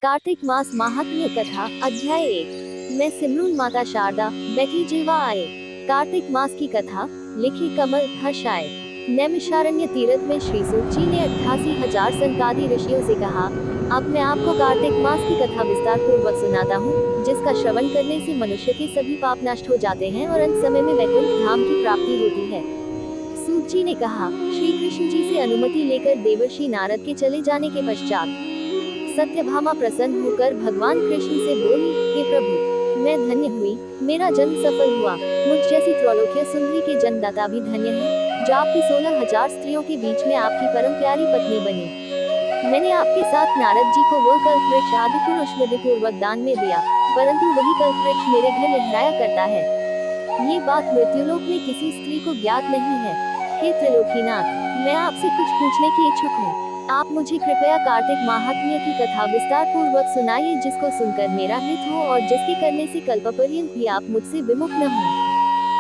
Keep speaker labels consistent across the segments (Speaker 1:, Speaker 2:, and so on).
Speaker 1: कार्तिक मास महात्म्य कथा अध्याय 1। मैं सिमरून माता शारदा बैठी जीवा आए। कार्तिक मास की कथा लिखी कमल हर्षाय। नैमिषारण्य तीर्थ में श्री सूत जी ने 88,000 सनकादि ऋषियों से कहा, अब मैं आपको कार्तिक मास की कथा विस्तार पूर्वक सुनाता हूँ, जिसका श्रवण करने से मनुष्य के सभी पाप नष्ट हो जाते हैं और अंत समय में वैकुंठ धाम की प्राप्ति होती है। सूत जी ने कहा, श्री कृष्ण जी से अनुमति लेकर देवर्षि नारद के चले जाने के पश्चात सत्यभामा प्रसन्न होकर भगवान कृष्ण से बोली, हे प्रभु, मैं धन्य हुई, मेरा जन्म सफल हुआ। मुझ जैसी त्रैलोक्य सुंदरी के जन्मदाता भी धन्य है, जो आपकी 16,000 स्त्रियों के बीच में आपकी परम प्यारी पत्नी बनी। मैंने आपके साथ नारद जी को वह कल्पवृक्ष आदिपुरुष विधि पूर्वक दान में दिया, परंतु वही कल्पवृक्ष मेरे घर लहराया करता है। ये बात मृत्युलोक में किसी स्त्री को ज्ञात नहीं है। हे त्रिलोकीनाथ, मैं आपसे कुछ पूछने की इच्छुक हूँ। आप मुझे कृपया कार्तिक महात्म्य की कथा विस्तार पूर्वक सुनाइए, जिसको सुनकर मेरा हित हो और जिसके करने से कल्पपर्यंत भी आप मुझसे विमुख न हो।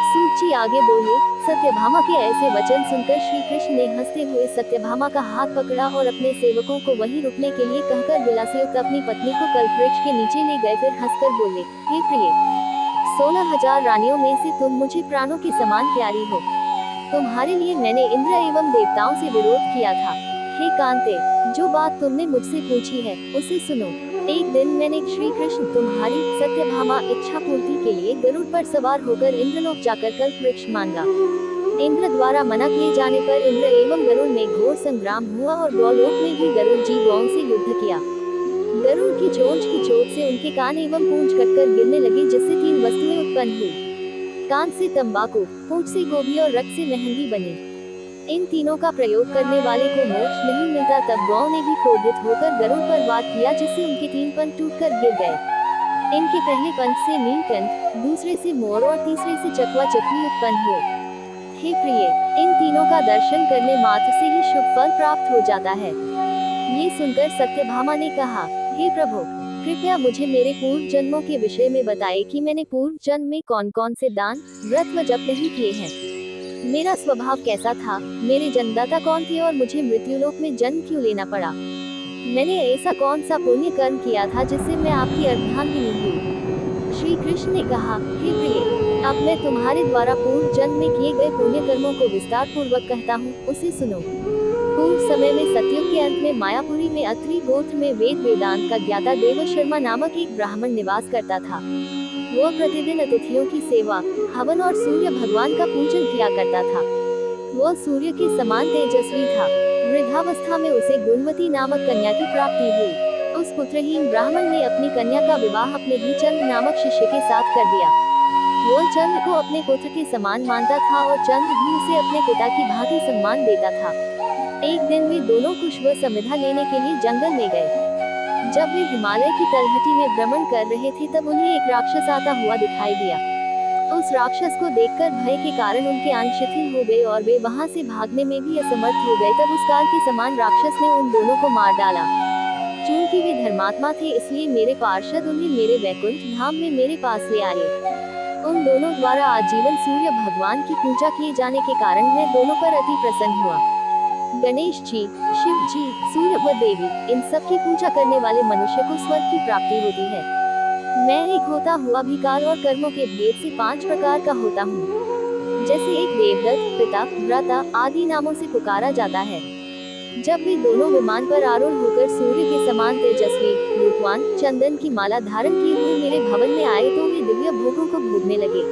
Speaker 1: सूत जी आगे बोले, सत्यभामा के ऐसे वचन सुनकर श्री कृष्ण ने हंसते हुए सत्यभामा का हाथ पकड़ा और अपने सेवकों को वहीं रुकने के लिए कहकर विलासयुक्त अपनी पत्नी को कल्पवृक्ष के नीचे ले गए। फिर हंसकर बोले, हे प्रिय, 16,000 रानियों में से तुम मुझे प्राणों के समान प्यारी हो। तुम्हारे लिए मैंने इंद्र एवं देवताओं से विरोध किया था। हे कांते, जो बात तुमने मुझसे पूछी है उसे सुनो। एक दिन मैंने श्री कृष्ण तुम्हारी सत्यभामा इच्छा पूर्ति के लिए गरुड़ पर सवार होकर इंद्रलोक जाकर कल्पवृक्ष मांगा। इंद्र द्वारा मना किए जाने पर इंद्र एवं गरुड़ में घोर संग्राम हुआ और गौलोक में भी गरुड़ जी गौओं से युद्ध किया। गरुड़ की चोंच की चोट से उनके कान एवं पूंछ कटकर गिरने लगे, जिससे 3 वस्तुएं उत्पन्न हुई। कान से तंबाकू, पूंछ से गोभी और रक्त से मेहंदी बनी। इन तीनों का प्रयोग करने वाले को मोक्ष नहीं मिलता। तब गौ ने भी क्रोधित होकर गरुड़ पर वार किया, जिससे उनके 3 पंख टूटकर गिर गए। इनके पहले पंख से नीलकंठ, दूसरे से मोर और तीसरे से चकवा चकवी उत्पन्न हुए। हे प्रिय, इन तीनों का दर्शन करने मात्र से ही शुभ फल प्राप्त हो जाता है। ये सुनकर सत्यभामा ने कहा, हे प्रभु, कृपया मुझे मेरे पूर्व जन्मों के विषय में बताएं कि मैंने पूर्व जन्म में कौन कौन से दान, व्रत व जप नहीं किए हैं। मेरा स्वभाव कैसा था, मेरे जन्मदाता कौन थे और मुझे मृत्युलोक में जन्म क्यों लेना पड़ा। मैंने ऐसा कौन सा पुण्य कर्म किया था जिससे मैं आपकी अर्धांगिनी हुई। श्री कृष्ण ने कहा, हे प्रिय, अब मैं तुम्हारे द्वारा पूर्व जन्म में किए गए पुण्य कर्मों को विस्तार पूर्वक कहता हूँ, उसे सुनो। पूर्व समय में सतयुग के अंत में मायापुरी में अत्रि गोत्र में वेद वेदांत का ज्ञाता देवशर्मा नामक एक ब्राह्मण निवास करता था। वह प्रतिदिन अतिथियों की सेवा, हवन और सूर्य भगवान का पूजन किया करता था। वह सूर्य के समान तेजस्वी था। वृद्धावस्था में उसे गुणवती नामक कन्या की प्राप्ति हुई। उस पुत्रहीन ब्राह्मण ने अपनी कन्या का विवाह अपने ही चंद्र नामक शिष्य के साथ कर दिया। वह चंद्र को अपने पुत्र के समान मानता था और चंद्र भी उसे अपने पिता की भांति सम्मान देता था। एक दिन वे दोनों कुश व समिधा लेने के लिए जंगल में गए। जब वे हिमालय की तलहटी में भ्रमण कर रहे थे, तब उन्हें एक राक्षस आता हुआ दिखाई दिया। उस राक्षस को देखकर भय के कारण उनके अंग शिथिल हो गए और वे वहां से भागने में भी असमर्थ हो गए। तब उस काल के समान राक्षस ने उन दोनों को मार डाला। चूंकि वे धर्मात्मा थे, इसलिए मेरे पार्षद उन्हें मेरे वैकुंठ धाम में मेरे पास ले आए। उन दोनों द्वारा आजीवन सूर्य भगवान की पूजा किए जाने के कारण मैं दोनों पर अति प्रसन्न हुआ। गणेश जी, शिव जी, सूर्य व देवी, इन सब की पूजा करने वाले मनुष्य को स्वर्ग की प्राप्ति होती है। मैं एक होता हुआ भी काल और कर्मों के भेद से 5 प्रकार का होता हूँ। जैसे एक देवदत्त, पिता, व्रता आदि नामों से पुकारा जाता है। जब वे दोनों विमान पर आरूढ़ होकर सूर्य के समान तेजस्वी, रूपवान, चंदन की माला धारण किए हुए मेरे भवन में आए, तो वे दिव्य भोगों को भोगने लगे।